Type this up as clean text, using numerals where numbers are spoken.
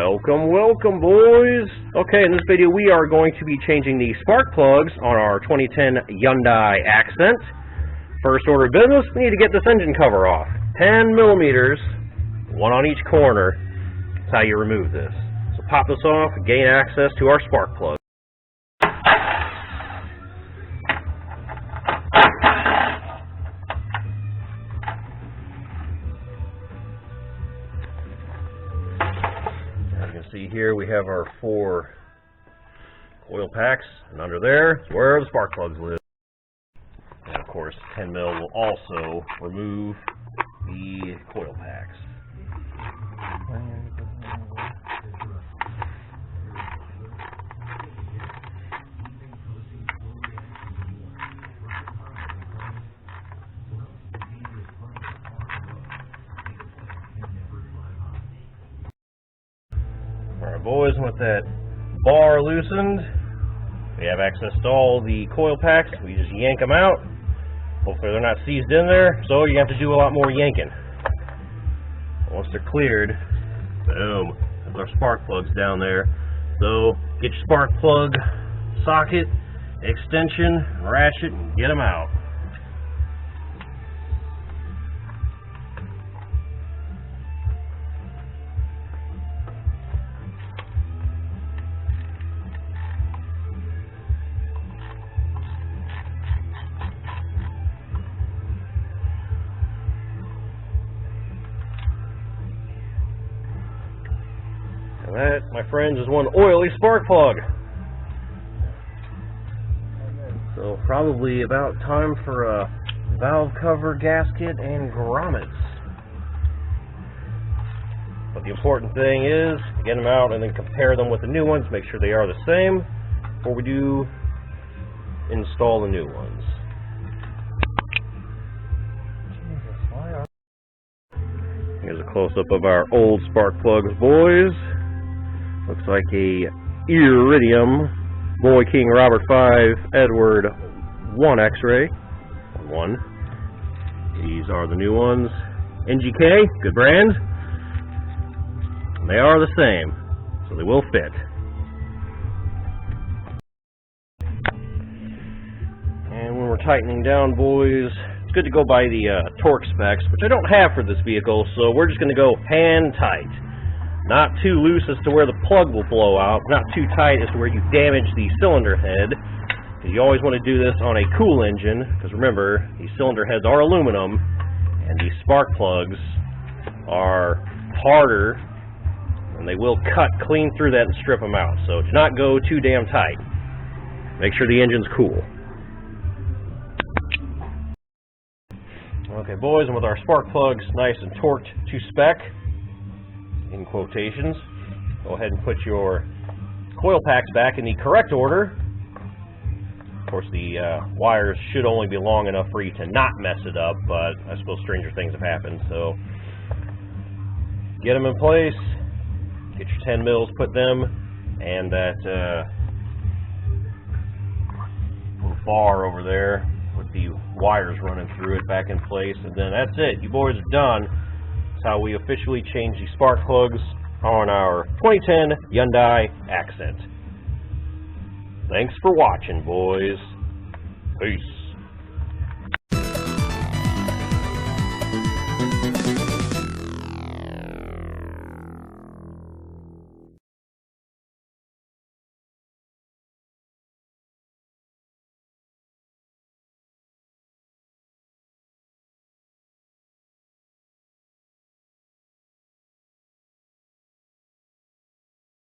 Welcome, welcome, boys. Okay, in this video we are going to be changing the spark plugs on our 2010 Hyundai Accent. First order of business, we need to get this engine cover off. 10 millimeters, one on each corner. That's how you remove this. So pop this off and gain access to our spark plug. See here we have our 4 coil packs, and under there is where the spark plugs live. And of course 10 mil will also remove the coil packs. Alright boys, with that bar loosened, we have access to all the coil packs. We just yank them out. Hopefully they're not seized in there, so you have to do a lot more yanking. Once they're cleared, boom, there's our spark plugs down there. So get your spark plug socket, extension, ratchet, and get them out. And that, my friends, is one oily spark plug. So probably about time for a valve cover, gasket, and grommets. But the important thing is to get them out and then compare them with the new ones, make sure they are the same before we do install the new ones. Here's a close-up of our old spark plugs, boys. Looks like a Iridium Boy King Robert 5 Edward 1 X-ray. 1. These are the new ones. NGK, good brand. And they are the same, so they will fit. And when we're tightening down, boys, it's good to go by the torque specs, which I don't have for this vehicle, so we're just going to go hand tight. Not too loose as to where the plug will blow out, not too tight as to where you damage the cylinder head. Because you always want to do this on a cool engine, because remember, these cylinder heads are aluminum, and these spark plugs are harder, and they will cut clean through that and strip them out. So do not go too damn tight. Make sure the engine's cool. Okay, boys, and with our spark plugs nice and torqued to spec, in quotations, go ahead and put your coil packs back in the correct order. Of course, the wires should only be long enough for you to not mess it up, but I suppose stranger things have happened. So get them in place, get your 10 mils, put them, and that little bar over there with the wires running through it back in place, and then that's it. You boys are done. That's how we officially change the spark plugs on our 2010 Hyundai Accent. Thanks for watching, boys. Peace.